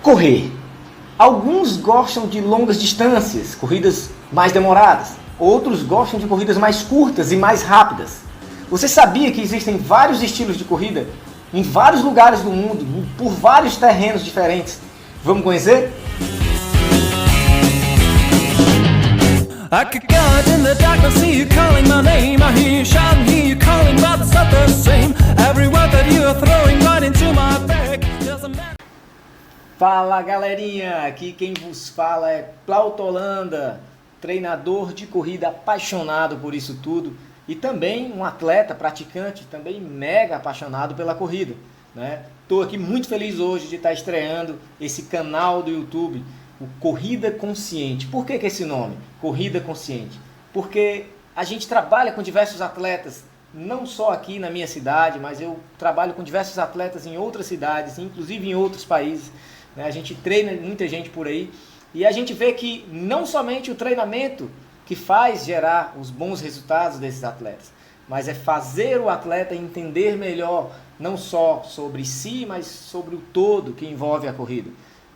Correr. Alguns gostam de longas distâncias, corridas mais demoradas. Outros gostam de corridas mais curtas e mais rápidas. Você sabia que existem vários estilos de corrida em vários lugares do mundo, por vários terrenos diferentes? Vamos conhecer? I could go out in the darkness, see you calling my name. I hear you shouting, hear you calling, but it's not the same. Every word that you are throwing right into my back doesn't matter. Fala galerinha, aqui quem vos fala é Plauto Holanda, treinador de corrida apaixonado por isso tudo e também um atleta praticante, também mega apaixonado pela corrida, né? Tô aqui muito feliz hoje de estar estreando esse canal do YouTube, o Corrida Consciente. Por que esse nome? Corrida Consciente. Porque a gente trabalha com diversos atletas, não só aqui na minha cidade, mas eu trabalho com diversos atletas em outras cidades, inclusive em outros países, né? A gente treina muita gente por aí e a gente vê que não somente o treinamento que faz gerar os bons resultados desses atletas, mas é fazer o atleta entender melhor, não só sobre si, mas sobre o todo que envolve a corrida.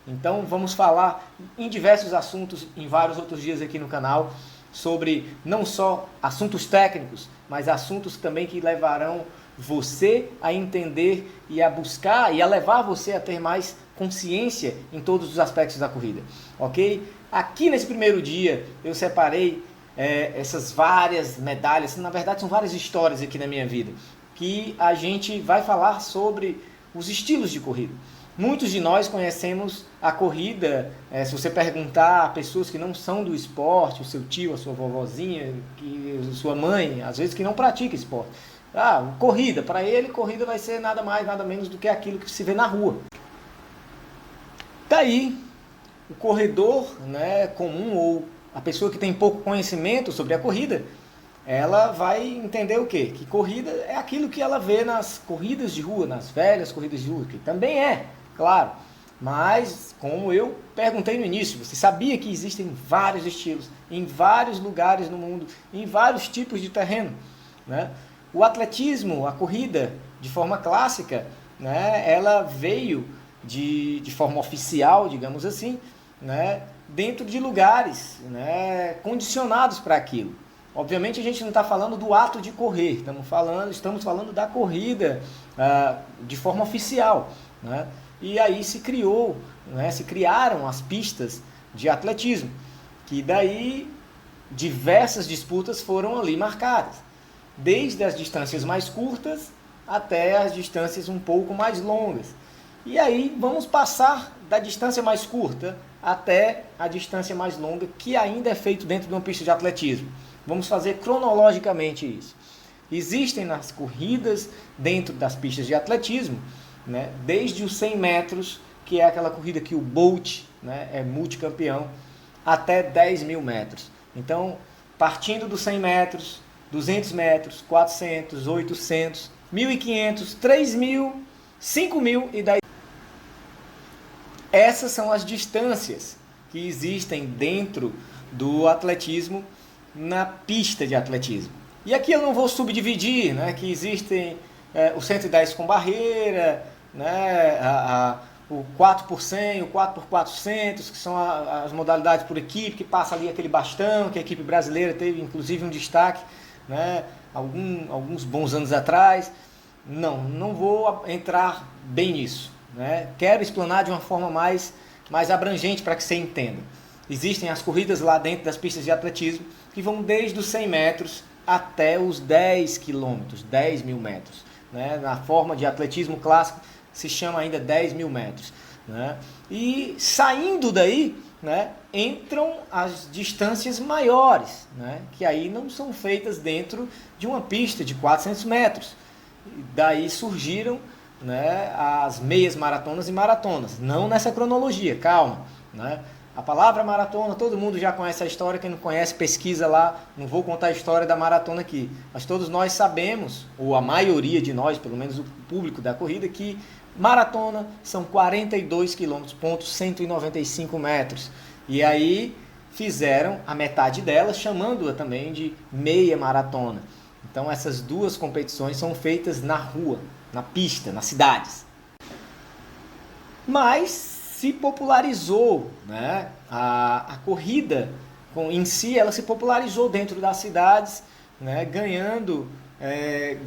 Então vamos falar em diversos assuntos, em vários outros dias aqui no canal, sobre não só assuntos técnicos, mas assuntos também que levarão você a entender e a buscar e a levar você a ter mais consciência em todos os aspectos da corrida, ok? Aqui nesse primeiro dia eu separei essas várias medalhas, na verdade são várias histórias aqui na minha vida, que a gente vai falar sobre os estilos de corrida. Muitos de nós conhecemos a corrida, se você perguntar a pessoas que não são do esporte, o seu tio, a sua vovozinha, a sua mãe, às vezes que não pratica esporte. Corrida, para ele, corrida vai ser nada mais, nada menos do que aquilo que se vê na rua. Daí, o corredor, né, comum ou a pessoa que tem pouco conhecimento sobre a corrida, ela vai entender o quê? Que corrida é aquilo que ela vê nas corridas de rua, nas velhas corridas de rua, que também é, claro. Mas, como eu perguntei no início, você sabia que existem vários estilos, em vários lugares no mundo, em vários tipos de terreno, né? O atletismo, a corrida, de forma clássica, né, ela veio de forma oficial, digamos assim, né, dentro de lugares, né, condicionados para aquilo. Obviamente a gente não está falando do ato de correr, estamos falando da corrida de forma oficial, né? E aí se criaram as pistas de atletismo, que daí diversas disputas foram ali marcadas, desde as distâncias mais curtas até as distâncias um pouco mais longas. E aí vamos passar da distância mais curta até a distância mais longa, que ainda é feito dentro de uma pista de atletismo. Vamos fazer cronologicamente isso. Existem nas corridas dentro das pistas de atletismo, né, desde os 100 metros, que é aquela corrida que o Bolt, né, é multicampeão, até 10 mil metros. Então, partindo dos 100 metros, 200 metros, 400, 800, 1.500, 3.000, 5.000 e daí. Essas são as distâncias que existem dentro do atletismo na pista de atletismo. E aqui eu não vou subdividir, né, que existem o 110 com barreira, né, o 4 por 100, o 4 por 400, que são as modalidades por equipe, que passa ali aquele bastão, que a equipe brasileira teve inclusive um destaque, né, alguns bons anos atrás. Não vou entrar bem nisso, né? Quero explanar de uma forma mais abrangente para que você entenda. Existem as corridas lá dentro das pistas de atletismo que vão desde os 100 metros até os 10 quilômetros, 10 mil metros, né? Na forma de atletismo clássico se chama ainda 10 mil metros, né? E saindo daí, né, entram as distâncias maiores, né, que aí não são feitas dentro de uma pista de 400 metros. Daí surgiram, né, as meias maratonas e maratonas, não nessa cronologia, calma, né? A palavra maratona, todo mundo já conhece a história, quem não conhece pesquisa lá, não vou contar a história da maratona aqui, mas todos nós sabemos, ou a maioria de nós, pelo menos o público da corrida, que maratona são 42 quilômetros, 195 metros, e aí fizeram a metade dela, chamando-a também de meia maratona. Então essas duas competições são feitas na rua, na pista, nas cidades. Mas se popularizou, né? A corrida em si, ela se popularizou dentro das cidades, né? Ganhando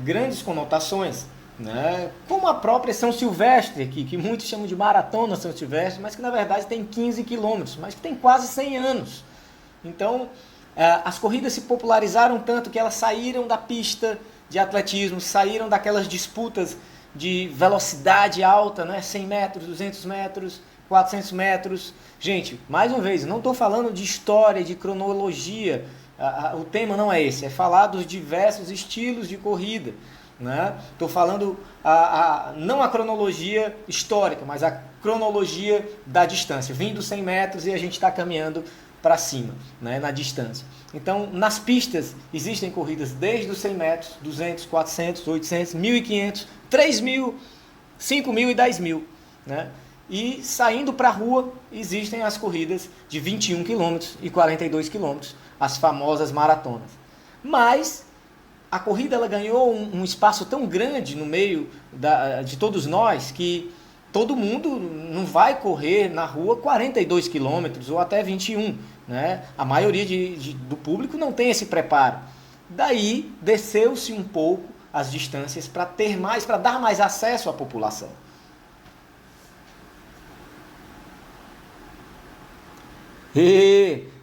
grandes conotações, né? Como a própria São Silvestre aqui, que muitos chamam de Maratona São Silvestre, mas que na verdade tem 15 quilômetros, mas que tem quase 100 anos. Então, as corridas se popularizaram tanto que elas saíram da pista de atletismo, saíram daquelas disputas de velocidade alta, né? 100 metros, 200 metros, 400 metros. Gente, mais uma vez, não estou falando de história, de cronologia. O tema não é esse, é falar dos diversos estilos de corrida. Estou falando não a cronologia histórica, mas a cronologia da distância. Vim dos 100 metros e a gente está caminhando para cima, né, na distância. Então, nas pistas existem corridas desde os 100 metros, 200, 400, 800, 1.500, 3.000, 5.000 e 10.000. Né? E saindo para a rua existem as corridas de 21 km e 42 km, as famosas maratonas. Mas a corrida ela ganhou um espaço tão grande no meio de todos nós que todo mundo não vai correr na rua 42 quilômetros ou até 21. Né? A maioria do público não tem esse preparo. Daí desceu-se um pouco as distâncias para dar mais acesso à população.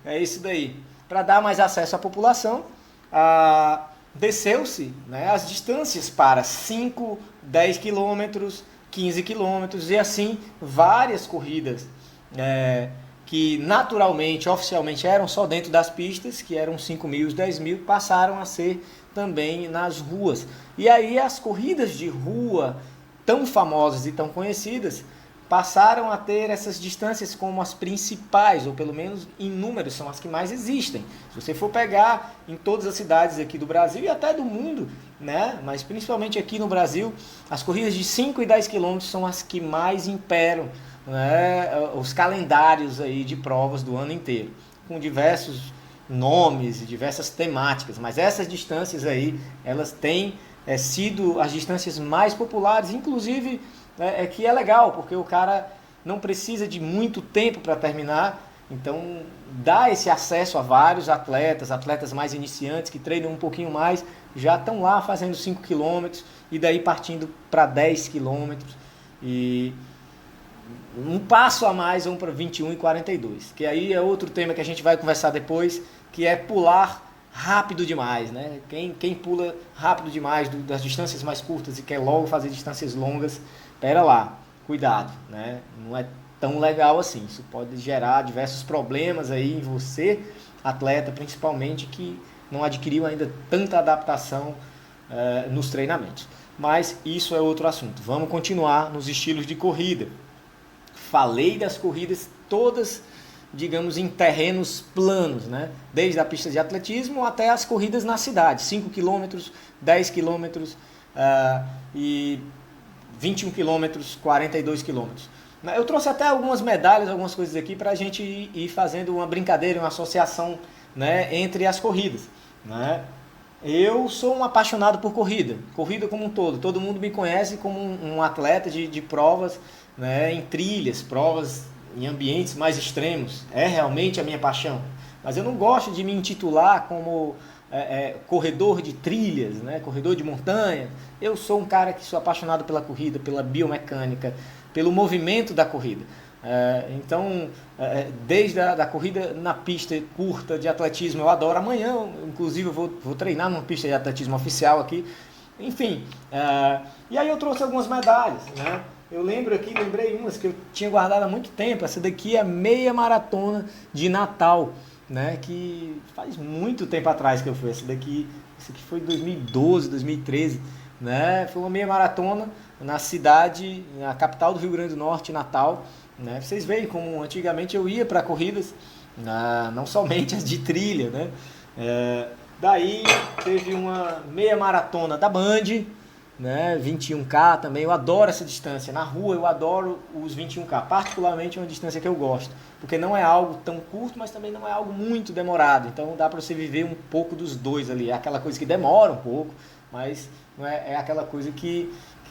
É isso daí. Para dar mais acesso à população, desceu-se, né, as distâncias para 5, 10 quilômetros, 15 quilômetros e assim várias corridas que naturalmente, oficialmente eram só dentro das pistas, que eram 5.000 e 10.000, passaram a ser também nas ruas. E aí as corridas de rua, tão famosas e tão conhecidas, passaram a ter essas distâncias como as principais, ou pelo menos em números são as que mais existem. Se você for pegar em todas as cidades aqui do Brasil e até do mundo, né? Mas principalmente aqui no Brasil, as corridas de 5 e 10 quilômetros são as que mais imperam, né, os calendários aí de provas do ano inteiro, com diversos nomes e diversas temáticas, mas essas distâncias aí, elas têm sido as distâncias mais populares, inclusive que é legal, porque o cara não precisa de muito tempo para terminar, então dá esse acesso a vários atletas mais iniciantes que treinam um pouquinho mais, já estão lá fazendo 5 km e daí partindo para 10 km e um passo a mais vão para 21 e 42, que aí é outro tema que a gente vai conversar depois, que é pular rápido demais, né? Quem pula rápido demais das distâncias mais curtas e quer logo fazer distâncias longas, pera lá, cuidado, né? Não é tão legal assim, isso pode gerar diversos problemas aí em você, atleta principalmente, que não adquiriu ainda tanta adaptação nos treinamentos. Mas isso é outro assunto. Vamos continuar nos estilos de corrida. Falei das corridas todas, digamos, em terrenos planos, né? Desde a pista de atletismo até as corridas na cidade, 5 km, 10 km e 21 km, 42 km. Eu trouxe até algumas medalhas, algumas coisas aqui para a gente ir fazendo uma brincadeira, uma associação, né, entre as corridas. Né? Eu sou um apaixonado por corrida como um todo mundo me conhece como um atleta de provas, né, em trilhas, provas em ambientes mais extremos, é realmente a minha paixão. Mas eu não gosto de me intitular como corredor de trilhas, né, corredor de montanha. Eu sou um cara que sou apaixonado pela corrida, pela biomecânica, pelo movimento da corrida. Então, desde a corrida na pista curta de atletismo, eu adoro. Amanhã, inclusive, eu vou treinar numa pista de atletismo oficial aqui. Enfim, e aí eu trouxe algumas medalhas, né? Eu lembrei umas que eu tinha guardado há muito tempo. Essa daqui é a meia maratona de Natal, né? Que faz muito tempo atrás que eu fui. Essa aqui foi 2012, 2013, né? Foi uma meia maratona na cidade, na capital do Rio Grande do Norte, Natal. Né? Vocês veem como antigamente eu ia para corridas, não somente as de trilha, né? Daí teve uma meia maratona da Band, né? 21K também. Eu adoro essa distância. Na rua eu adoro os 21K, particularmente é uma distância que eu gosto, porque não é algo tão curto, mas também não é algo muito demorado. Então dá para você viver um pouco dos dois ali. É aquela coisa que demora um pouco, mas não é aquela coisa que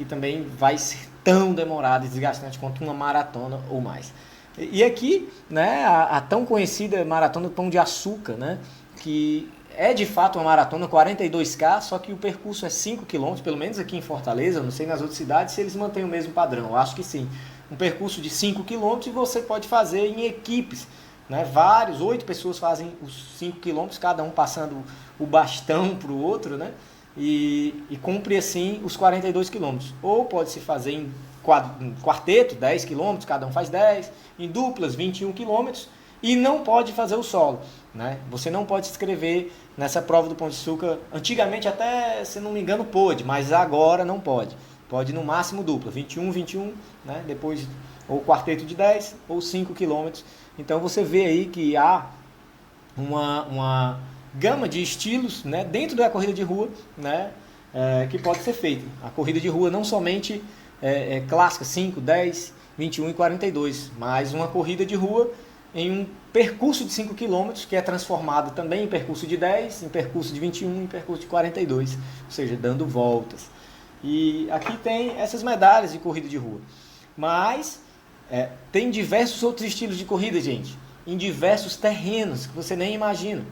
também vai ser tão demorada e desgastante quanto uma maratona ou mais. E aqui, né, a tão conhecida maratona do Pão de Açúcar, né, que é de fato uma maratona 42K, só que o percurso é 5 km, pelo menos aqui em Fortaleza, não sei nas outras cidades se eles mantêm o mesmo padrão, eu acho que sim. Um percurso de 5 km e você pode fazer em equipes, né, 8 pessoas fazem os 5 km, cada um passando o bastão para o outro, né, e cumpre assim os 42 km. Ou pode se fazer em quarteto, 10 km, cada um faz 10, em duplas, 21 km, e não pode fazer o solo, né? Você não pode se inscrever nessa prova do Pão de Açúcar. Antigamente até, se não me engano, pôde, mas agora não pode. Pode no máximo dupla, 21, 21, né? Depois ou quarteto de 10 ou 5 km. Então você vê aí que há uma gama de estilos, né, dentro da corrida de rua, né, que pode ser feita. A corrida de rua não somente clássica, 5, 10, 21 e 42, mas uma corrida de rua em um percurso de 5 km, que é transformado também em percurso de 10, em percurso de 21 e em percurso de 42, ou seja, dando voltas. E aqui tem essas medalhas de corrida de rua. Mas tem diversos outros estilos de corrida, gente, em diversos terrenos que você nem imagina.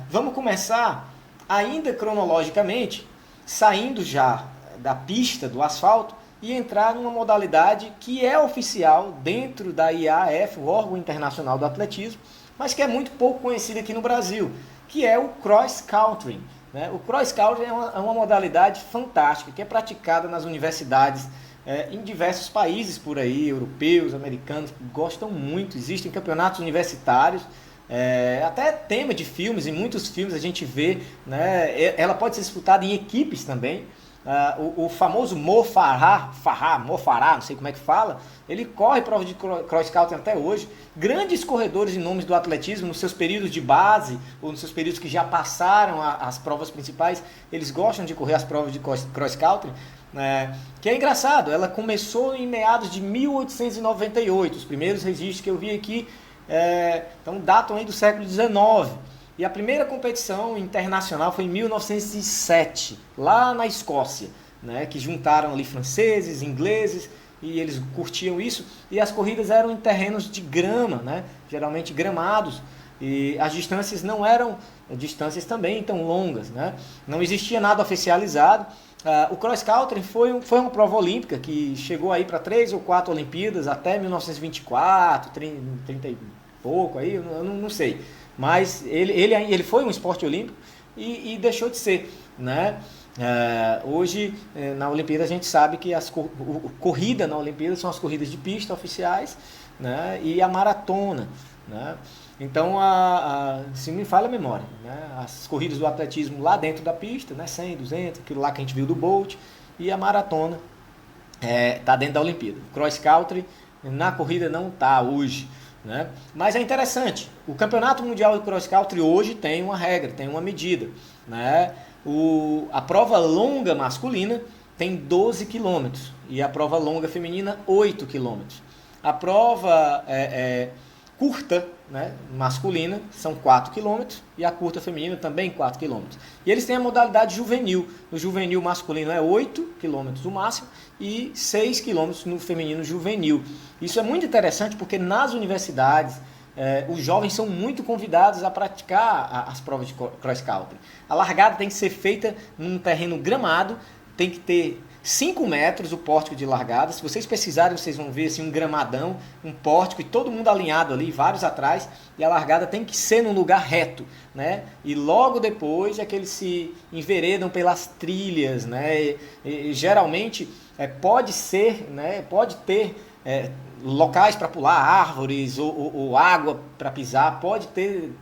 Vamos começar, ainda cronologicamente, saindo já da pista, do asfalto, e entrar numa modalidade que é oficial dentro da IAAF, o órgão internacional do atletismo, mas que é muito pouco conhecida aqui no Brasil, que é o cross country, né? O cross country é uma modalidade fantástica, que é praticada nas universidades em diversos países por aí, europeus, americanos, que gostam muito. Existem campeonatos universitários, até tema de filmes, em muitos filmes a gente vê, né? Ela pode ser disputada em equipes também. O famoso Mo Farah, não sei como é que fala, ele corre prova de cross country até hoje. Grandes corredores em nomes do atletismo, nos seus períodos de base, ou nos seus períodos que já passaram as provas principais, eles gostam de correr as provas de cross country. Que é engraçado, ela começou em meados de 1898, os primeiros registros que eu vi aqui então datam aí do século XIX. E a primeira competição internacional foi em 1907, lá na Escócia, né, que juntaram ali franceses, ingleses, e eles curtiam isso. E as corridas eram em terrenos de grama, né, geralmente gramados, e as distâncias não eram distâncias também tão longas, né, não existia nada oficializado. O cross country foi uma prova olímpica que chegou aí para 3 ou 4 Olimpíadas até 1924, 30 e pouco, aí, eu não sei. Mas ele foi um esporte olímpico e deixou de ser, né? Hoje, na Olimpíada, a gente sabe que corrida na Olimpíada são as corridas de pista oficiais, né? E a maratona, né? Então, se me falha a memória, né? As corridas do atletismo lá dentro da pista, né? 100, 200, aquilo lá que a gente viu do Bolt, e a maratona está dentro da Olimpíada. Cross country na corrida não está hoje, né? Mas é interessante, o Campeonato Mundial de Cross Country hoje tem uma regra, tem uma medida, né? A prova longa masculina tem 12 km e a prova longa feminina 8 km. A prova curta, né, masculina são 4 km e a curta feminina também 4 km. E eles têm a modalidade juvenil. O juvenil masculino é 8 km o máximo e 6 km no feminino juvenil. Isso é muito interessante porque nas universidades os jovens são muito convidados a praticar as provas de cross country. A largada tem que ser feita num terreno gramado, tem que ter 5 metros o pórtico de largada. Se vocês pesquisarem, vocês vão ver assim, um gramadão, um pórtico e todo mundo alinhado ali, vários atrás, e a largada tem que ser num lugar reto, né? E logo depois é que eles se enveredam pelas trilhas, né? E geralmente pode ser, né? Pode ter locais para pular, árvores ou água para pisar, pode ter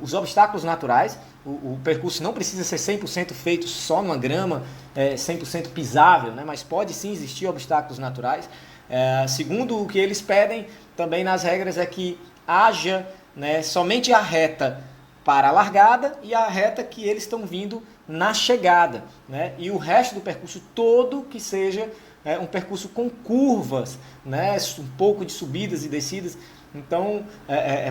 os obstáculos naturais. O percurso não precisa ser 100% feito só numa grama, 100% pisável, né? Mas pode sim existir obstáculos naturais. Segundo o que eles pedem também nas regras é que haja, né, somente a reta para a largada e a reta que eles estão vindo na chegada, né? E o resto do percurso todo que seja um percurso com curvas, né? Um pouco de subidas e descidas. Então,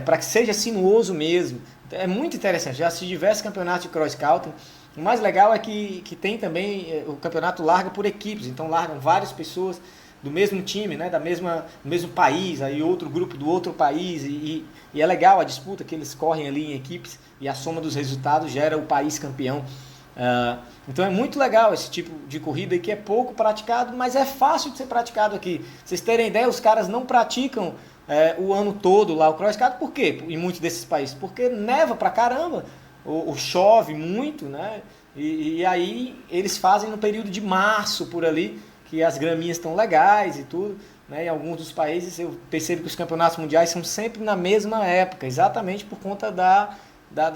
para que seja sinuoso mesmo. É muito interessante. Já assisti diversos campeonatos de cross country O mais legal é que tem também, o campeonato larga por equipes, então largam várias pessoas do mesmo time, né, do mesmo país, aí outro grupo do outro país, e é legal a disputa que eles correm ali em equipes, e a soma dos resultados gera o país campeão. Então é muito legal esse tipo de corrida que é pouco praticado, mas é fácil de ser praticado aqui. Pra vocês terem ideia, os caras não praticam o ano todo lá o cross country. Por quê? Em muitos desses países? Porque neva pra caramba, ou chove muito, né? E aí eles fazem no período de março por ali, que as graminhas estão legais e tudo, né? Em alguns dos países eu percebo que os campeonatos mundiais são sempre na mesma época, exatamente por conta da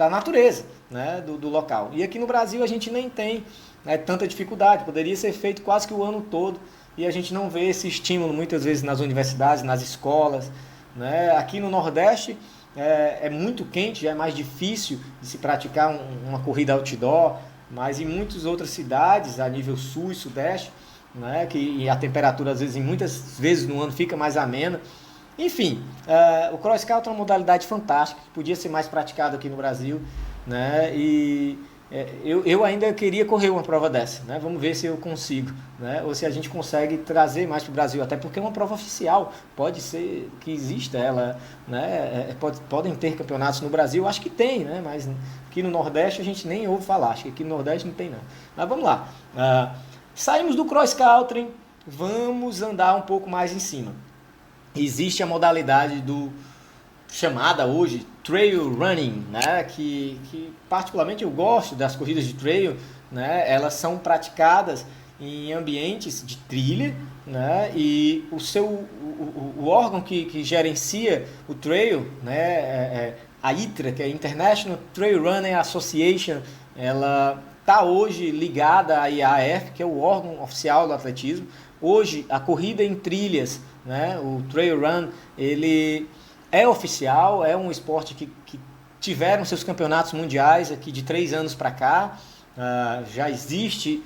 natureza, né? do local. E aqui no Brasil a gente nem tem, né, tanta dificuldade, poderia ser feito quase que o ano todo, e a gente não vê esse estímulo muitas vezes nas universidades, nas escolas, né? Aqui no Nordeste é muito quente, já é mais difícil de se praticar uma corrida outdoor, mas em muitas outras cidades, a nível sul e sudeste, né, que a temperatura às vezes, muitas vezes no ano fica mais amena. Enfim, o cross country é uma modalidade fantástica, que podia ser mais praticado aqui no Brasil, né, e eu ainda queria correr uma prova dessa, né, vamos ver se eu consigo, né, ou se a gente consegue trazer mais para o Brasil, até porque é uma prova oficial, pode ser que exista ela, né, podem ter campeonatos no Brasil, acho que tem, né, mas aqui no Nordeste a gente nem ouve falar, acho que aqui no Nordeste não tem não, mas vamos lá. Saímos do cross country, vamos andar um pouco mais em cima. Existe a modalidade chamada hoje trail running, né? que particularmente eu gosto das corridas de trail, né? Elas são praticadas em ambientes de trilha, né? E o órgão que gerencia o trail, né? A ITRA, que é International Trail Running Association, ela está hoje ligada à IAAF, que é o órgão oficial do atletismo. Hoje, a corrida em trilhas, né, o Trail Run, ele é oficial, é um esporte que tiveram seus campeonatos mundiais aqui de 3 anos para cá. Já existe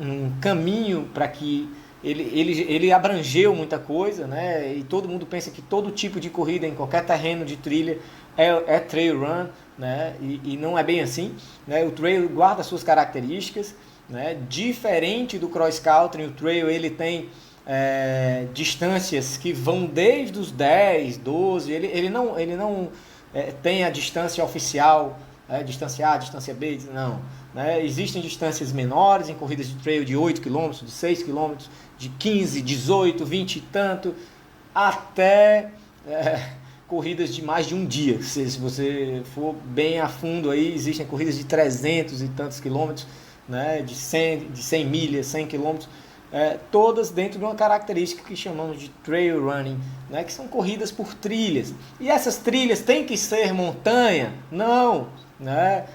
um caminho para que ele abrangeu muita coisa, né, e todo mundo pensa que todo tipo de corrida em qualquer terreno de trilha é trail run, né? E não é bem assim, né? O trail guarda suas características, né? Diferente do cross country, o trail ele tem distâncias que vão desde os 10, 12, ele não tem a distância oficial, distância A, distância B, não, né? Existem distâncias menores em corridas de trail de 8 km, de 6 km, de 15, 18, 20 e tanto, até corridas de mais de um dia. Se você for bem a fundo aí, existem corridas de 300 e tantos quilômetros, né, de 100 milhas, 100 quilômetros, todas dentro de uma característica que chamamos de trail running, né, que são corridas por trilhas. E essas trilhas têm que ser montanha? Não, né?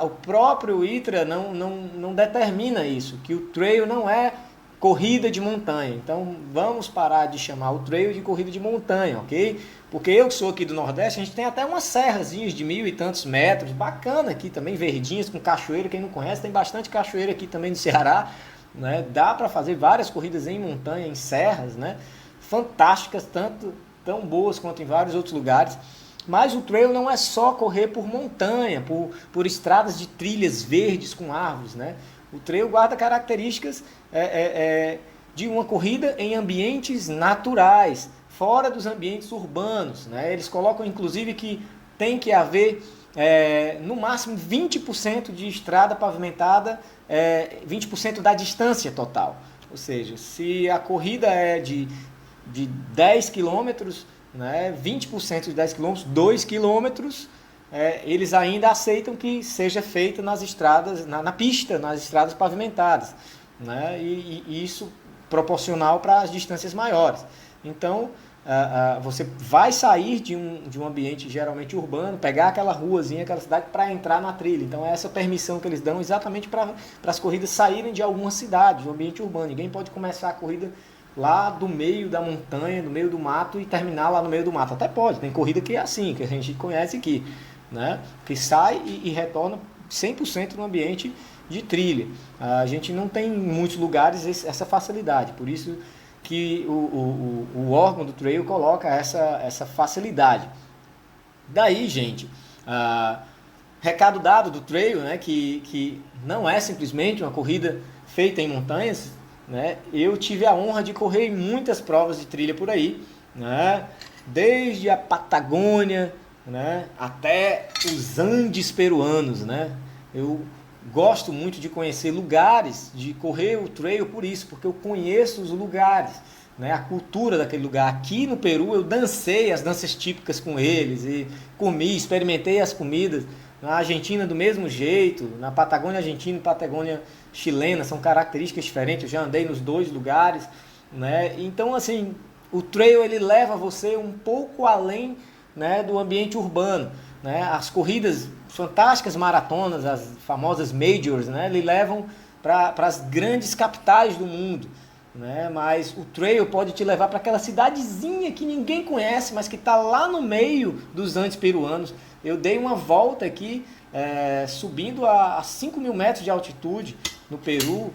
O próprio ITRA não determina isso, que o trail não é corrida de montanha. Então vamos parar de chamar o trail de corrida de montanha, ok? Porque eu que sou aqui do Nordeste, a gente tem até umas serrazinhas de 1000 e tantos metros, bacana aqui também, verdinhas, com cachoeira, quem não conhece, tem bastante cachoeira aqui também no Ceará, né? Dá para fazer várias corridas em montanha, em serras, né? Fantásticas, tão boas quanto em vários outros lugares. Mas o trail não é só correr por montanha, por estradas de trilhas verdes com árvores, né? O trail guarda características de uma corrida em ambientes naturais, fora dos ambientes urbanos, né? Eles colocam inclusive que tem que haver no máximo 20% de estrada pavimentada, 20% da distância total. Ou seja, se a corrida é de 10 quilômetros, né, 20% de 10 quilômetros, 2 quilômetros, eles ainda aceitam que seja feita nas estradas, na pista, nas estradas pavimentadas, né, e isso proporcional para as distâncias maiores. Então, você vai sair de um ambiente geralmente urbano, pegar aquela ruazinha, aquela cidade para entrar na trilha. Então, é essa permissão que eles dão exatamente para as corridas saírem de alguma cidade, de um ambiente urbano. Ninguém pode começar a corrida lá do meio da montanha, do meio do mato e terminar lá no meio do mato. Até pode, tem corrida que é assim, que a gente conhece aqui, né? Que sai e retorna 100% no ambiente de trilha. A gente não tem em muitos lugares essa facilidade, por isso que o órgão do trail coloca essa facilidade. Daí, gente, recado dado do trail, né, que não é simplesmente uma corrida feita em montanhas, né? Eu tive a honra de correr em muitas provas de trilha por aí, né? Desde a Patagônia, né, até os Andes peruanos, né? Eu gosto muito de conhecer lugares, de correr o trail por isso, porque eu conheço os lugares, né, a cultura daquele lugar. Aqui no Peru eu dancei as danças típicas com eles e comi, experimentei as comidas. Na Argentina do mesmo jeito, na Patagônia Argentina e Patagônia chilena, são características diferentes, eu já andei nos dois lugares, né? Então assim, o trail ele leva você um pouco além, né, do ambiente urbano, né? As corridas fantásticas maratonas, as famosas majors, né, ele levam para as grandes capitais do mundo, né? Mas o trail pode te levar para aquela cidadezinha que ninguém conhece, mas que está lá no meio dos Andes peruanos. Eu dei uma volta aqui, subindo a 5.000 metros de altitude no Peru,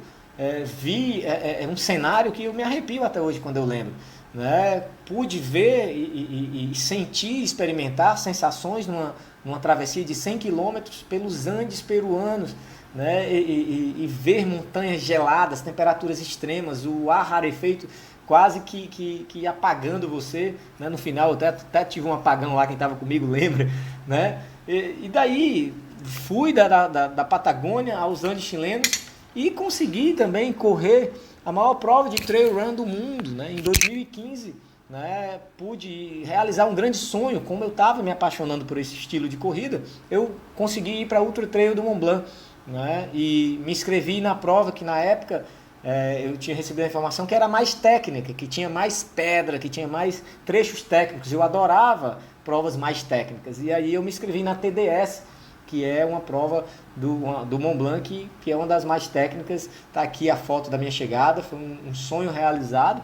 vi um cenário que eu me arrepio até hoje quando eu lembro, né? Pude ver e sentir, experimentar sensações numa travessia de 100 quilômetros pelos Andes peruanos, né? E ver montanhas geladas, temperaturas extremas, o ar rarefeito quase que apagando você, né? No final eu até tive um apagão lá, quem estava comigo lembra, né? E daí fui da Patagônia aos Andes chilenos e consegui também correr a maior prova de trail run do mundo, né? Em 2015, né? Pude realizar um grande sonho. Como eu estava me apaixonando por esse estilo de corrida, eu consegui ir para a Ultra Trail do Mont Blanc, né? E me inscrevi na prova que na época eu tinha recebido a informação que era mais técnica, que tinha mais pedra, que tinha mais trechos técnicos. Eu adorava provas mais técnicas. E aí eu me inscrevi na TDS, que é uma prova do Mont Blanc, que é uma das mais técnicas. Está aqui a foto da minha chegada, foi um sonho realizado,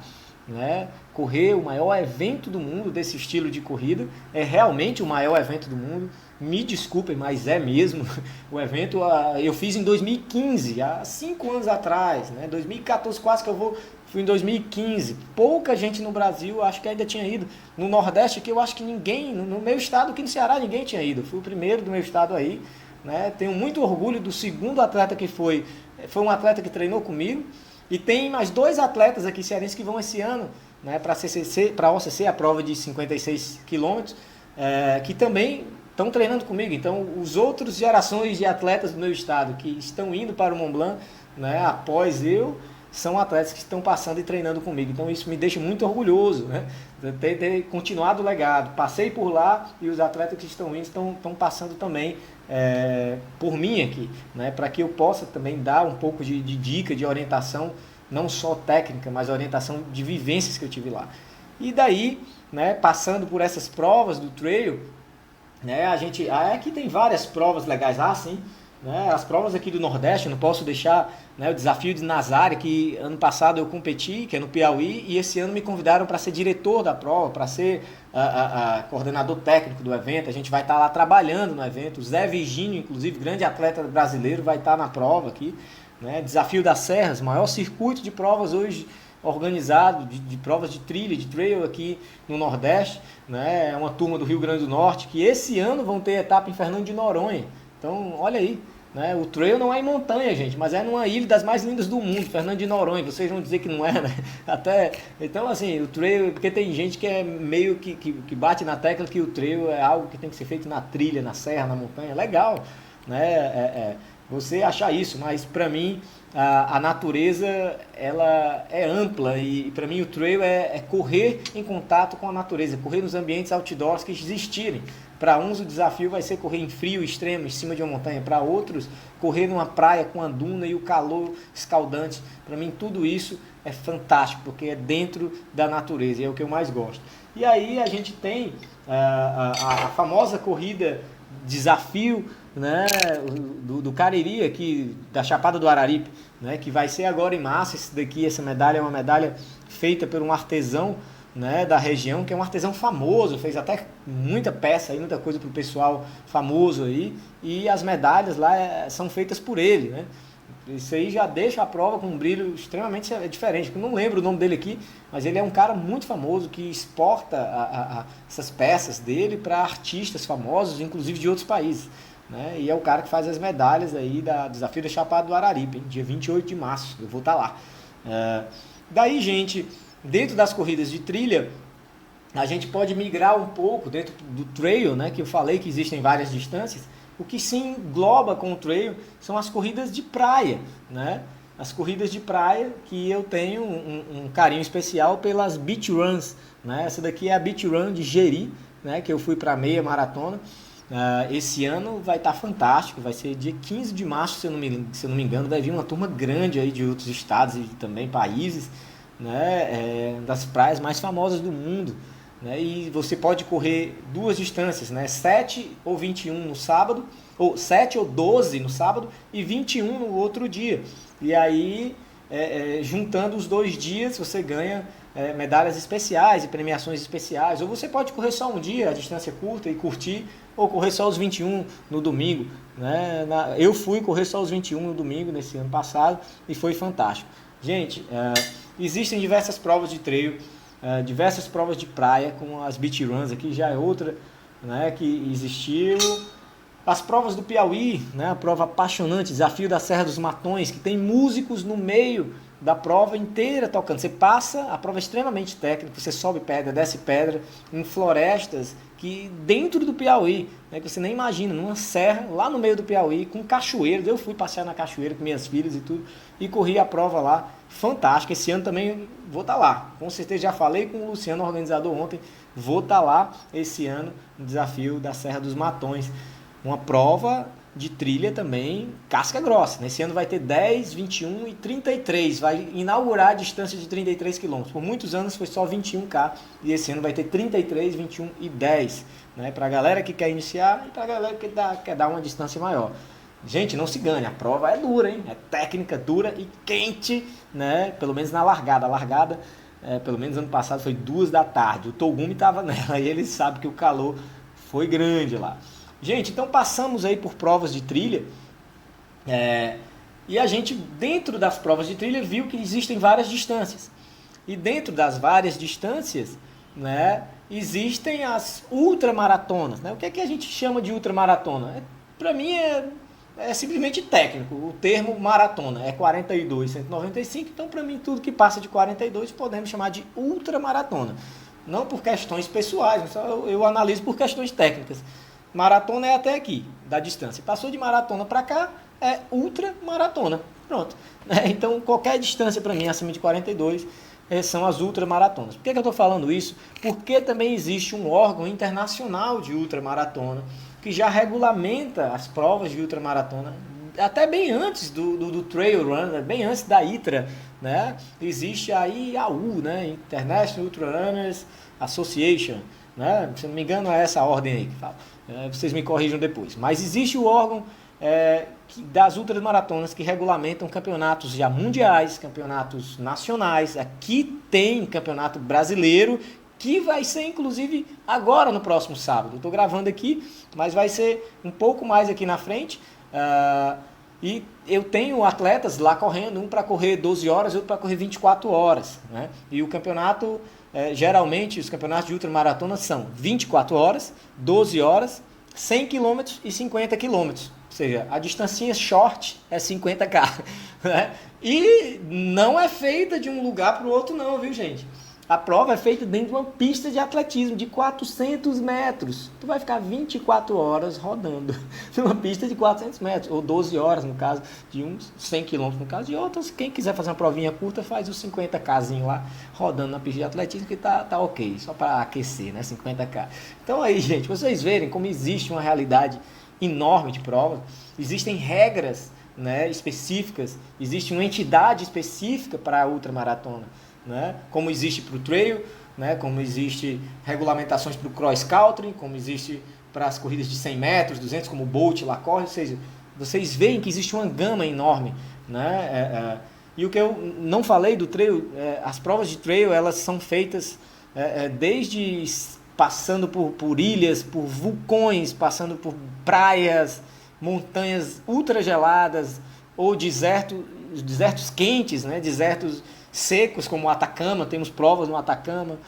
né? Correr o maior evento do mundo desse estilo de corrida, é realmente o maior evento do mundo. Me desculpem, mas é mesmo. O evento eu fiz em 2015, há 5 anos atrás, né? 2014 quase que fui em 2015. Pouca gente no Brasil, acho que ainda tinha ido. No Nordeste aqui, eu acho que ninguém, no meu estado, aqui no Ceará, ninguém tinha ido. Eu fui o primeiro do meu estado aí, né? Tenho muito orgulho do segundo atleta que foi um atleta que treinou comigo. E tem mais 2 atletas aqui cearenses que vão esse ano, né, para a OCC, a prova de 56 quilômetros, que também estão treinando comigo. Então, os outros gerações de atletas do meu estado que estão indo para o Mont Blanc, né, após eu, são atletas que estão passando e treinando comigo. Então, isso me deixa muito orgulhoso, né, de ter continuado o legado. Passei por lá e os atletas que estão indo estão passando também por mim aqui, né, para que eu possa também dar um pouco de dica, de orientação, não só técnica, mas orientação de vivências que eu tive lá. E daí, né, passando por essas provas do trail, né, aqui tem várias provas legais lá, sim, né, as provas aqui do Nordeste, eu não posso deixar, né, o desafio de Nazaré, que ano passado eu competi, que é no Piauí, e esse ano me convidaram para ser diretor da prova, para ser coordenador técnico do evento. A gente vai estar lá trabalhando no evento. O Zé Virgínio, inclusive, grande atleta brasileiro, vai estar na prova aqui, né? Desafio das Serras, maior circuito de provas hoje organizado, de provas de trilha, de trail aqui no Nordeste, né? É uma turma do Rio Grande do Norte, que esse ano vão ter etapa em Fernando de Noronha. Então, olha aí, né? O trail não é em montanha, gente, mas é numa ilha das mais lindas do mundo, Fernando de Noronha. Vocês vão dizer que não é, né? Então, assim, o trail, porque tem gente que é meio que bate na tecla que o trail é algo que tem que ser feito na trilha, na serra, na montanha. Legal, né? Você achar isso, mas para mim a natureza ela é ampla e para mim o trail é correr em contato com a natureza, correr nos ambientes outdoors que existirem. Para uns o desafio vai ser correr em frio extremo em cima de uma montanha, para outros correr numa praia com a duna e o calor escaldante. Para mim tudo isso é fantástico, porque é dentro da natureza e é o que eu mais gosto. E aí a gente tem a famosa corrida desafio, né, do Cariri aqui, da Chapada do Araripe, né, que vai ser agora em março. Essa medalha é uma medalha feita por um artesão, né, da região, que é um artesão famoso, fez até muita peça, aí, muita coisa para o pessoal famoso aí, e as medalhas lá são feitas por ele, né. Isso aí já deixa a prova com um brilho extremamente diferente. Eu não lembro o nome dele aqui, mas ele é um cara muito famoso que exporta essas peças dele para artistas famosos, inclusive de outros países. né? E é o cara que faz as medalhas aí da Desafio da Chapada do Araripe, hein? Dia 28 de março, eu vou estar lá. Daí, gente, dentro das corridas de trilha, a gente pode migrar um pouco dentro do trail, né? Que eu falei que existem várias distâncias. O que se engloba com o trail são as corridas de praia, né? As corridas de praia, que eu tenho um carinho especial pelas beach runs, né? Essa daqui é a beach run de Jeri, né? Que eu fui para meia maratona. Esse ano vai estar fantástico, vai ser dia 15 de março, se eu não me engano, vai vir uma turma grande aí de outros estados e também países, né? Das praias mais famosas do mundo. Né? E você pode correr duas distâncias, né? 7 ou 21 no sábado, ou 7 ou 12 no sábado e 21 no outro dia. E aí, juntando os 2 dias, você ganha medalhas especiais e premiações especiais. Ou você pode correr só um dia, a distância curta e curtir, ou correr só os 21 no domingo. Né? Eu fui correr só os 21 no domingo nesse ano passado e foi fantástico. Gente, existem diversas provas de trail, diversas provas de praia, com as beach runs aqui já é outra, né, que existiu. As provas do Piauí, né, a prova apaixonante, Desafio da Serra dos Matões, que tem músicos no meio da prova inteira tocando. Você passa, a prova é extremamente técnica, você sobe pedra, desce pedra, em florestas que dentro do Piauí, né, que você nem imagina, numa serra, lá no meio do Piauí, com cachoeiras. Eu fui passear na cachoeira com minhas filhas e tudo, e corri a prova lá, fantástica. Esse ano também vou estar lá, com certeza. Já falei com o Luciano, organizador, ontem, vou estar lá esse ano no Desafio da Serra dos Matões. Uma prova de trilha também, casca grossa. Nesse ano vai ter 10, 21 e 33. Vai inaugurar a distância de 33 km. Por muitos anos foi só 21K. E esse ano vai ter 33, 21 e 10. Né? Para a galera que quer iniciar e para a galera que quer dar uma distância maior. Gente, não se ganha. A prova é dura, hein? É técnica dura e quente, né? Pelo menos na largada. A largada, pelo menos ano passado, foi 2 da tarde. O Togumi estava nela e ele sabe que o calor foi grande lá. Gente, então passamos aí por provas de trilha, e a gente, dentro das provas de trilha, viu que existem várias distâncias. E dentro das várias distâncias, né, existem as ultramaratonas. Né? O que é que a gente chama de ultramaratona? Para mim é simplesmente técnico. O termo maratona é 42, 195, então para mim tudo que passa de 42 podemos chamar de ultramaratona. Não por questões pessoais, eu analiso por questões técnicas. Maratona é até aqui, da distância. Passou de maratona para cá, é ultramaratona. Pronto. Então, qualquer distância para mim acima de 42 são as ultramaratonas. Por que eu estou falando isso? Porque também existe um órgão internacional de ultramaratona que já regulamenta as provas de ultramaratona até bem antes do Trail Run, bem antes da ITRA. Né? Existe a IAU, né? International Ultra Runners Association. Né? Se não me engano, é essa a ordem aí que fala. Vocês me corrijam depois. Mas existe o órgão das ultramaratonas que regulamentam campeonatos já mundiais, campeonatos nacionais. Aqui tem campeonato brasileiro, que vai ser inclusive agora no próximo sábado. Estou gravando aqui, mas vai ser um pouco mais aqui na frente. E eu tenho atletas lá correndo, um para correr 12 horas e outro para correr 24 horas. Né? E o campeonato... geralmente os campeonatos de ultramaratona são 24 horas, 12 horas, 100 km e 50 km. Ou seja, a distancinha short é 50K. Né? E não é feita de um lugar para o outro não, viu gente? A prova é feita dentro de uma pista de atletismo de 400 metros. Tu vai ficar 24 horas rodando numa pista de 400 metros. Ou 12 horas, no caso de uns, 100 km no caso de outros. Quem quiser fazer uma provinha curta, faz os 50Kzinho lá, rodando na pista de atletismo, que tá ok. Só para aquecer, né? 50K. Então aí, gente, vocês verem como existe uma realidade enorme de provas. Existem regras, né, específicas. Existe uma entidade específica para a ultramaratona. Né? Como existe para o trail, né? Como existe regulamentações para o cross country, como existe para as corridas de 100 metros, 200, como o Bolt lá corre. Ou seja, vocês veem que existe uma gama enorme. Né? E o que eu não falei do trail, as provas de trail, elas são feitas desde passando por ilhas, por vulcões, passando por praias, montanhas ultrageladas ou desertos quentes, né? Desertos secos como o Atacama. Temos provas no Atacama,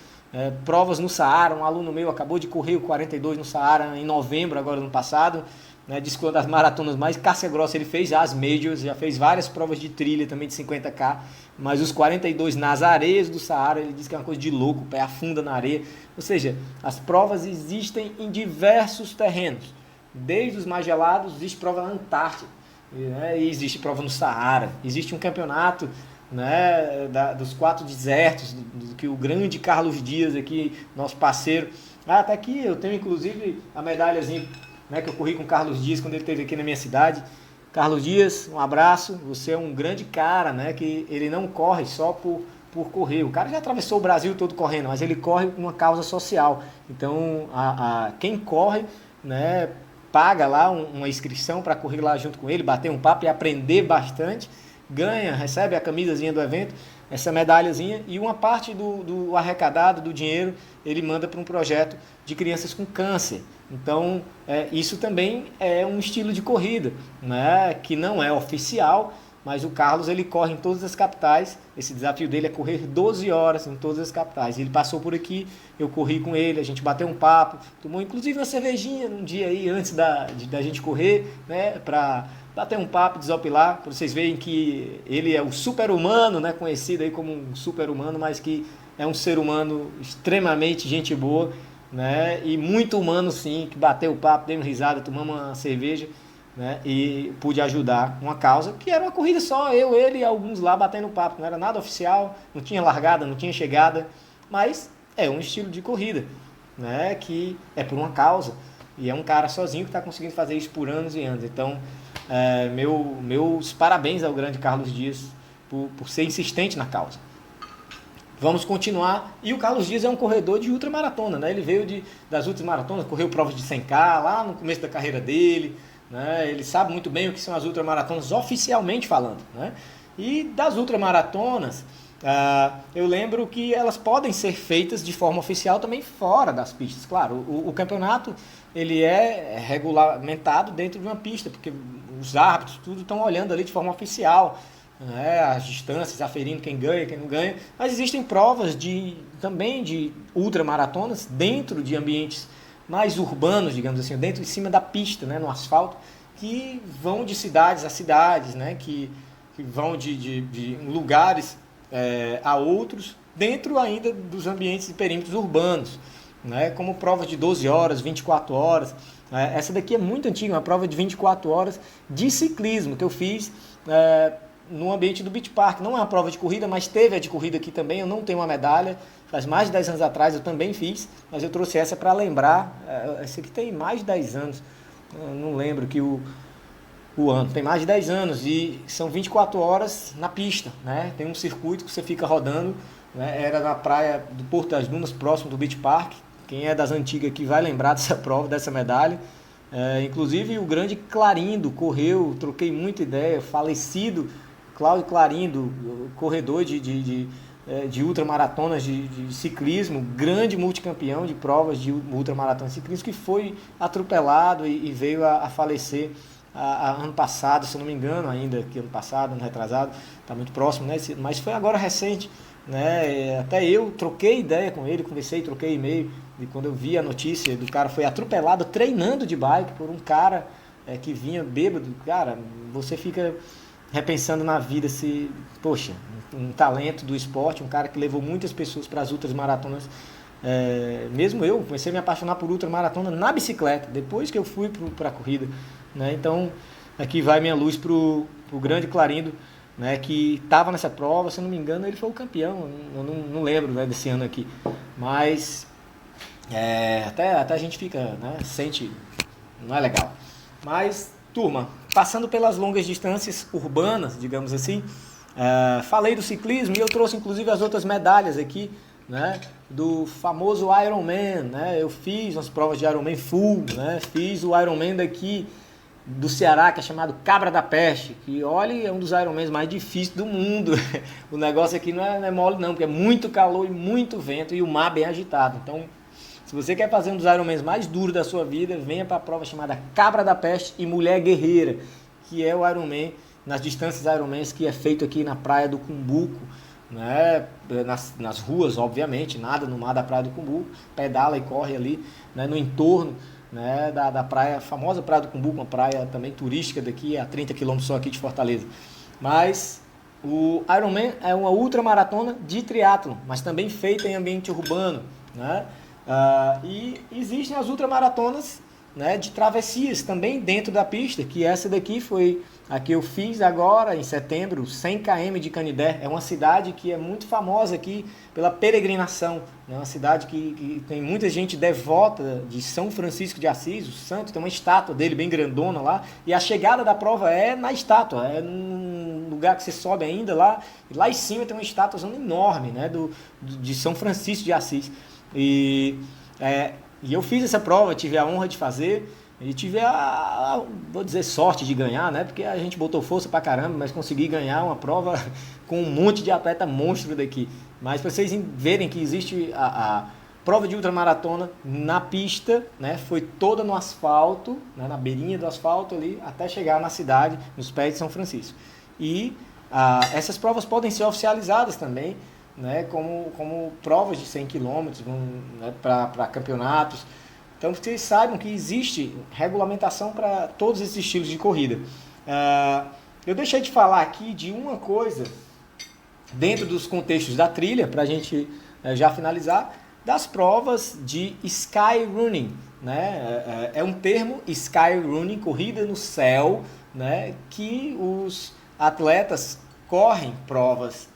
provas no Saara. Um aluno meu acabou de correr o 42 no Saara em novembro agora no passado, né? Diz que uma das maratonas mais casca-grossa ele fez, já as majors, já fez várias provas de trilha também de 50K, mas os 42 nas areias do Saara, ele diz que é uma coisa de louco, o pé afunda na areia. Ou seja, as provas existem em diversos terrenos, desde os mais gelados, existe prova na Antártida, né? E existe prova no Saara, existe um campeonato, né, dos 4 desertos, do que o grande Carlos Dias aqui, nosso parceiro, tá aqui, eu tenho inclusive a medalhazinha, né, que eu corri com o Carlos Dias quando ele esteve aqui na minha cidade. Carlos Dias, um abraço, você é um grande cara, né, que ele não corre só por correr, o cara já atravessou o Brasil todo correndo, mas ele corre por uma causa social, então quem corre, né, paga lá uma inscrição para correr lá junto com ele, bater um papo e aprender bastante, ganha, recebe a camisazinha do evento, essa medalhazinha, e uma parte do arrecadado, do dinheiro, ele manda para um projeto de crianças com câncer. Então, isso também é um estilo de corrida, né, que não é oficial, mas o Carlos ele corre em todas as capitais. Esse desafio dele é correr 12 horas em todas as capitais. Ele passou por aqui, eu corri com ele, a gente bateu um papo, tomou inclusive uma cervejinha num dia aí antes da gente correr, né, para bater um papo, desopilar, para vocês verem que ele é o super-humano, né, conhecido aí como um super-humano, mas que é um ser humano extremamente gente boa, né, e muito humano sim, que bateu o papo, deu uma risada, tomamos uma cerveja, né, e pude ajudar uma causa que era uma corrida só, eu, ele e alguns lá batendo papo, não era nada oficial, não tinha largada, não tinha chegada, mas é um estilo de corrida, né, que é por uma causa, e é um cara sozinho que está conseguindo fazer isso por anos e anos. Então, meus parabéns ao grande Carlos Dias por ser insistente na causa. Vamos continuar. E o Carlos Dias é um corredor de ultramaratona, né? Ele veio das ultramaratonas, correu provas de 100K lá no começo da carreira dele, né? Ele sabe muito bem o que são as ultramaratonas oficialmente falando, né? E das ultramaratonas, eu lembro que elas podem ser feitas de forma oficial também fora das pistas. Claro, o campeonato ele é regulamentado dentro de uma pista, porque os árbitros tudo estão olhando ali de forma oficial, né, as distâncias, aferindo quem ganha, quem não ganha, mas existem provas também de ultramaratonas dentro de ambientes mais urbanos, digamos assim, dentro em cima da pista, né, no asfalto, que vão de cidades a cidades, né, que vão de lugares a outros, dentro ainda dos ambientes e perímetros urbanos, né, como provas de 12 horas, 24 horas. Essa daqui é muito antiga, uma prova de 24 horas de ciclismo que eu fiz no ambiente do Beach Park. Não é uma prova de corrida, mas teve a de corrida aqui também. Eu não tenho uma medalha, faz mais de 10 anos atrás eu também fiz, mas eu trouxe essa para lembrar. Essa aqui tem mais de 10 anos, eu não lembro que o ano, tem mais de 10 anos e são 24 horas na pista, né? Tem um circuito que você fica rodando, né? Era na praia do Porto das Dunas, próximo do Beach Park. Quem é das antigas aqui vai lembrar dessa prova, dessa medalha. Inclusive o grande Clarindo correu, troquei muita ideia, falecido Cláudio Clarindo, corredor de ultramaratonas de ciclismo, grande multicampeão de provas de ultramaratonas de ciclismo, que foi atropelado e veio a falecer ano passado, se não me engano, ainda que ano passado, ano retrasado, está muito próximo, né? Mas foi agora recente, né? Até eu troquei ideia com ele, conversei, troquei e-mail, e quando eu vi a notícia do cara foi atropelado treinando de bike por um cara que vinha bêbado, cara, você fica repensando na vida se, poxa, um talento do esporte, um cara que levou muitas pessoas para as ultramaratonas. Mesmo eu comecei a me apaixonar por ultramaratona na bicicleta, depois que eu fui para a corrida, né? Então aqui vai minha luz pro grande Clarindo, né, que estava nessa prova, se eu não me engano ele foi o campeão, eu não lembro, né, desse ano aqui, mas até a gente fica, né, sente, não é legal. Mas turma, passando pelas longas distâncias urbanas, digamos assim, falei do ciclismo e eu trouxe inclusive as outras medalhas aqui, né, do famoso Ironman, né? Eu fiz umas provas de Ironman full, né? Fiz o Ironman daqui do Ceará, que é chamado Cabra da Peste, que olha, é um dos Ironmans mais difíceis do mundo. O negócio aqui não é mole não, porque é muito calor e muito vento e o mar bem agitado. Então, se você quer fazer um dos Ironmans mais duros da sua vida, venha para a prova chamada Cabra da Peste e Mulher Guerreira, que é o Ironman nas distâncias Ironmans que é feito aqui na praia do Cumbuco, né? Nas ruas, obviamente, nada no mar da praia do Cumbuco, pedala e corre ali, né, no entorno né, da praia, famosa Praia do Cumbuco, uma praia também turística daqui, a 30 quilômetros só aqui de Fortaleza. Mas o Ironman é uma ultramaratona de triatlon, mas também feita em ambiente urbano, né? E existem as ultramaratonas, né, de travessias também dentro da pista, que essa daqui foi a que eu fiz agora em setembro, 100 km de Canidé. É uma cidade que é muito famosa aqui pela peregrinação, né? Uma cidade que tem muita gente devota de São Francisco de Assis, o santo, tem uma estátua dele bem grandona lá, e a chegada da prova é na estátua, é num lugar que você sobe ainda lá, e lá em cima tem uma estátua enorme, né, de São Francisco de Assis. E eu fiz essa prova, tive a honra de fazer e tive vou dizer, sorte de ganhar, né? Porque a gente botou força pra caramba, mas consegui ganhar uma prova com um monte de atleta monstro daqui. Mas para vocês verem que existe a prova de ultramaratona na pista, né? Foi toda no asfalto, né? Na beirinha do asfalto ali, até chegar na cidade, nos pés de São Francisco. E essas provas podem ser oficializadas também, né, como provas de 100 km, né, para campeonatos. Então, vocês saibam que existe regulamentação para todos esses estilos de corrida. Eu deixei de falar aqui de uma coisa, dentro dos contextos da trilha, para a gente já finalizar, das provas de skyrunning, né? É um termo, skyrunning, corrida no céu, né, que os atletas correm provas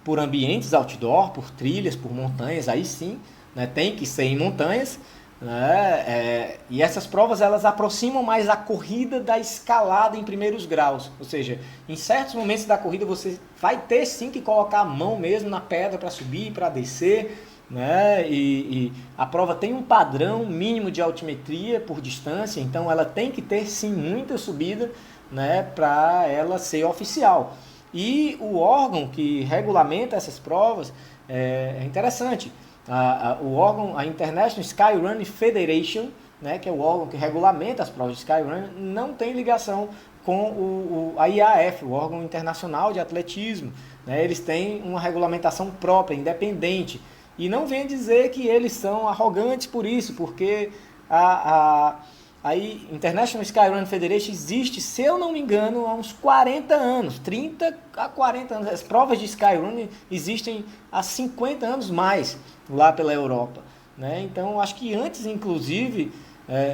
por ambientes outdoor, por trilhas, por montanhas, aí sim, né, tem que ser em montanhas, né, e essas provas elas aproximam mais a corrida da escalada em primeiros graus, ou seja, em certos momentos da corrida você vai ter sim que colocar a mão mesmo na pedra para subir, para descer, né, e a prova tem um padrão mínimo de altimetria por distância, então ela tem que ter sim muita subida, né, para ela ser oficial. E o órgão que regulamenta essas provas é interessante. O órgão, a International Skyrunning Federation, né, que é o órgão que regulamenta as provas de Skyrunning, não tem ligação com a IAAF, o órgão internacional de atletismo, né? Eles têm uma regulamentação própria, independente. E não venha dizer que eles são arrogantes por isso, porque a International Skyrunning Federation existe, se eu não me engano, há uns 40 anos, 30 a 40 anos. As provas de Skyrunning existem há 50 anos mais lá pela Europa, né? Então, acho que antes, inclusive,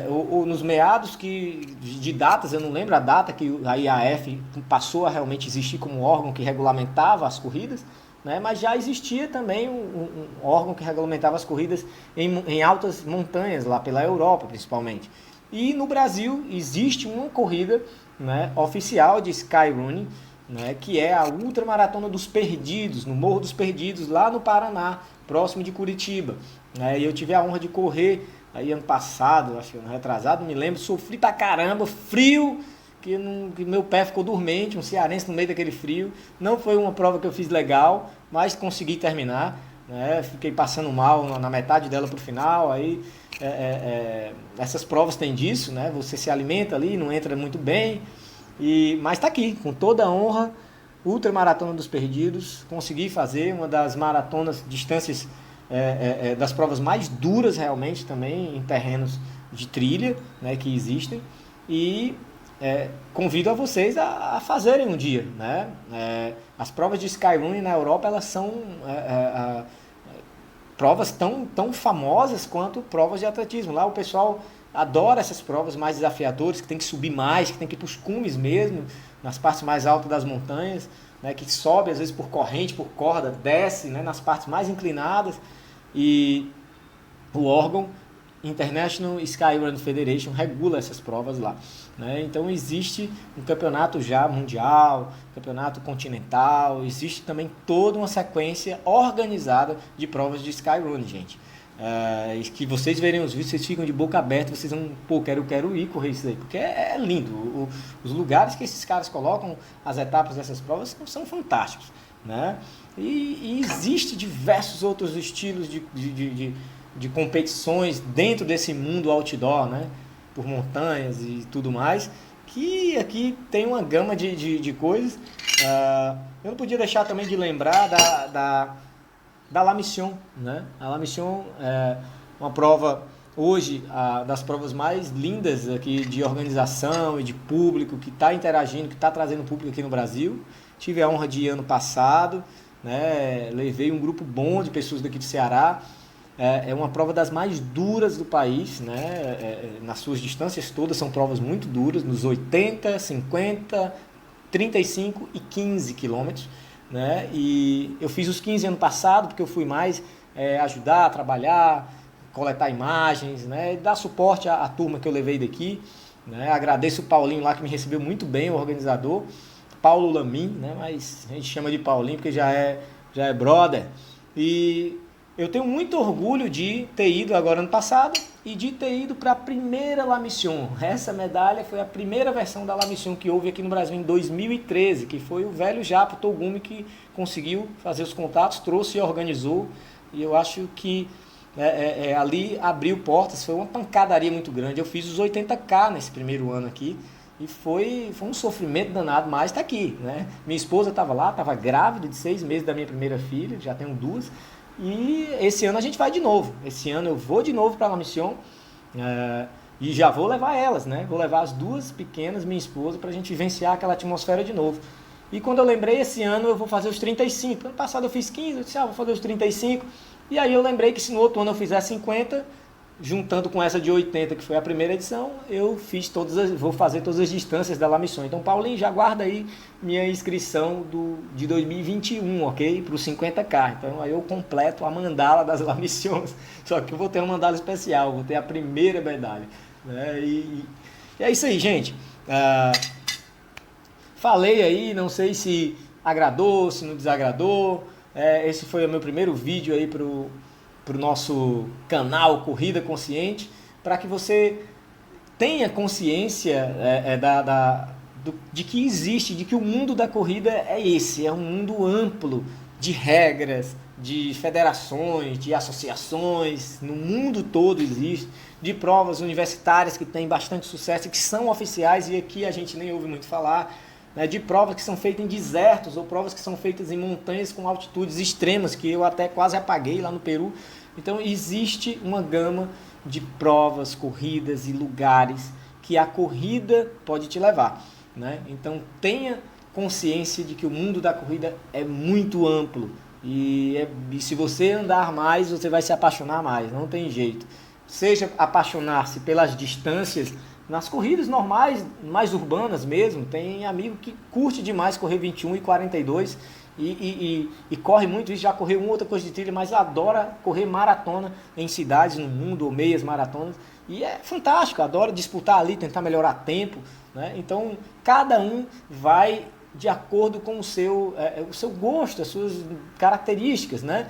ou nos meados de datas, eu não lembro a data que a IAAF passou a realmente existir como órgão que regulamentava as corridas, né? Mas já existia também um órgão que regulamentava as corridas em altas montanhas, lá pela Europa, principalmente. E no Brasil existe uma corrida, né, oficial de Skyrunning, né, que é a Ultramaratona dos Perdidos, no Morro dos Perdidos, lá no Paraná, próximo de Curitiba. E eu tive a honra de correr aí ano passado, acho que ano retrasado, não me lembro, sofri pra caramba, frio, que meu pé ficou dormente, um cearense no meio daquele frio. Não foi uma prova que eu fiz legal, mas consegui terminar, né, fiquei passando mal na metade dela pro final, aí... essas provas têm disso, né? Você se alimenta ali, não entra muito bem, mas está aqui, com toda a honra, Ultramaratona dos Perdidos, consegui fazer uma das maratonas, distâncias das provas mais duras realmente também, em terrenos de trilha, né, que existem, e convido a vocês a fazerem um dia, né? As provas de Skyrunning na Europa, elas são... provas tão famosas quanto provas de atletismo. Lá o pessoal adora essas provas mais desafiadoras, que tem que subir mais, que tem que ir para os cumes mesmo, nas partes mais altas das montanhas, né, que sobe às vezes por corrente, por corda, desce, né, nas partes mais inclinadas. E o órgão International Skyrunning Federation regula essas provas lá, né? Então existe um campeonato já mundial, campeonato continental, existe também toda uma sequência organizada de provas de Skyrunning, gente. Que vocês verem os vídeos, vocês ficam de boca aberta, vocês vão, pô, quero ir correr isso aí, porque é lindo. Os lugares que esses caras colocam as etapas dessas provas são fantásticos, né? E existe diversos outros estilos de competições dentro desse mundo outdoor, né, por montanhas e tudo mais, que aqui tem uma gama de coisas. Eu não podia deixar também de lembrar da La Mission, né? A La Mission é uma prova hoje das provas mais lindas aqui de organização e de público, que está interagindo, que está trazendo público aqui no Brasil. Tive a honra de ir ano passado, né? Levei um grupo bom de pessoas daqui de Ceará. É uma prova das mais duras do país, né? Nas suas distâncias todas são provas muito duras, nos 80, 50, 35 e 15 quilômetros, né? E eu fiz os 15 ano passado, porque eu fui mais ajudar, trabalhar, coletar imagens, né? E dar suporte à turma que eu levei daqui, né? Agradeço o Paulinho lá, que me recebeu muito bem, o organizador, Paulo Lamin, né? Mas a gente chama de Paulinho porque já é brother. E eu tenho muito orgulho de ter ido agora ano passado e de ter ido para a primeira La Mission. Essa medalha foi a primeira versão da La Mission que houve aqui no Brasil em 2013, que foi o velho Japo Togumi que conseguiu fazer os contatos, trouxe e organizou. E eu acho que ali abriu portas, foi uma pancadaria muito grande. Eu fiz os 80K nesse primeiro ano aqui e foi um sofrimento danado, mas está aqui, né? Minha esposa estava lá, estava grávida de 6 meses da minha primeira filha, já tenho 2. E esse ano a gente vai de novo. Esse ano eu vou de novo para a La Mission e já vou levar elas, né? Vou levar as 2 pequenas, minha esposa, para a gente vivenciar aquela atmosfera de novo. E quando eu lembrei, esse ano eu vou fazer os 35. Ano passado eu fiz 15, eu disse, vou fazer os 35. E aí eu lembrei que se no outro ano eu fizer 50, juntando com essa de 80, que foi a primeira edição, eu vou fazer todas as distâncias da La Mission. Então, Paulinho, já guarda aí minha inscrição de 2021, ok? Para os 50K. Então, aí eu completo a mandala das La Missions. Só que eu vou ter uma mandala especial, vou ter a primeira medalha, né? E é isso aí, gente. Falei aí, não sei se agradou, se não desagradou. Esse foi o meu primeiro vídeo aí para o nosso canal Corrida Consciente, para que você tenha consciência de que existe, de que o mundo da corrida é um mundo amplo de regras, de federações, de associações, no mundo todo existe, de provas universitárias que têm bastante sucesso e que são oficiais e aqui a gente nem ouve muito falar, né, de provas que são feitas em desertos ou provas que são feitas em montanhas com altitudes extremas, que eu até quase apaguei lá no Peru. Então existe uma gama de provas, corridas e lugares que a corrida pode te levar, né? Então tenha consciência de que o mundo da corrida é muito amplo e se você andar mais, você vai se apaixonar mais, não tem jeito. Seja apaixonar-se pelas distâncias, nas corridas normais, mais urbanas mesmo, tem amigo que curte demais correr 21 e 42 e corre muito isso, já correu uma outra coisa de trilha, mas adora correr maratona em cidades no mundo, ou meias maratonas, e é fantástico, adora disputar ali, tentar melhorar tempo, né? Então, cada um vai de acordo com o seu gosto, as suas características, né?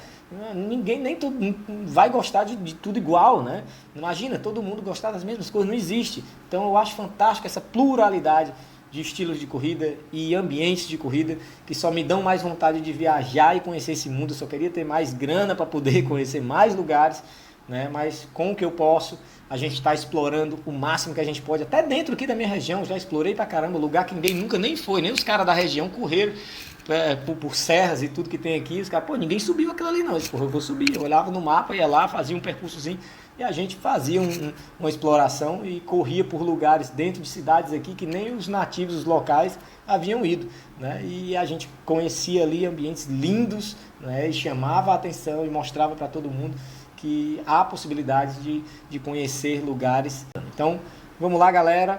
Nem todo mundo vai gostar de tudo igual, né? Imagina, todo mundo gostar das mesmas coisas, não existe. Então eu acho fantástico essa pluralidade de estilos de corrida e ambientes de corrida que só me dão mais vontade de viajar e conhecer esse mundo. Eu só queria ter mais grana para poder conhecer mais lugares, né? Mas com o que eu posso, a gente está explorando o máximo que a gente pode, até dentro aqui da minha região. Já explorei pra caramba, lugar que ninguém nunca nem foi, nem os caras da região correram por serras e tudo que tem aqui. Os caras, ninguém subiu aquilo ali não. Eu disse, eu vou subir. Eu olhava no mapa, ia lá, fazia um percursozinho e a gente fazia uma exploração e corria por lugares dentro de cidades aqui que nem os nativos, os locais, haviam ido, né? E a gente conhecia ali ambientes lindos, né? E chamava a atenção e mostrava para todo mundo que há possibilidades de conhecer lugares. Então, vamos lá, galera.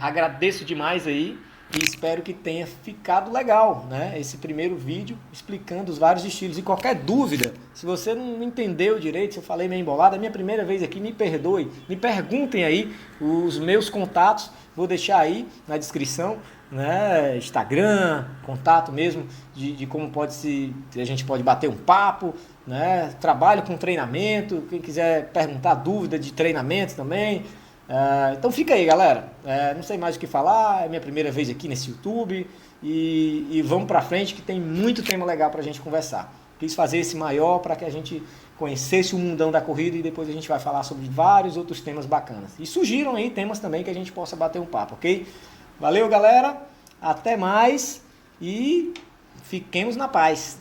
Agradeço demais aí e espero que tenha ficado legal, né? Esse primeiro vídeo explicando os vários estilos. E qualquer dúvida, se você não entendeu direito, se eu falei meio embolado, é a minha primeira vez aqui, me perdoe. Me perguntem aí os meus contatos, vou deixar aí na descrição, né? Instagram, contato mesmo de como a gente pode bater um papo, né? Trabalho com treinamento, quem quiser perguntar dúvida de treinamento também. Então fica aí, galera. Não sei mais o que falar, é minha primeira vez aqui nesse YouTube e vamos pra frente que tem muito tema legal pra gente conversar. Quis fazer esse maior para que a gente conhecesse o mundão da corrida e depois a gente vai falar sobre vários outros temas bacanas. E surgiram aí temas também que a gente possa bater um papo, ok? Valeu, galera, até mais e fiquemos na paz.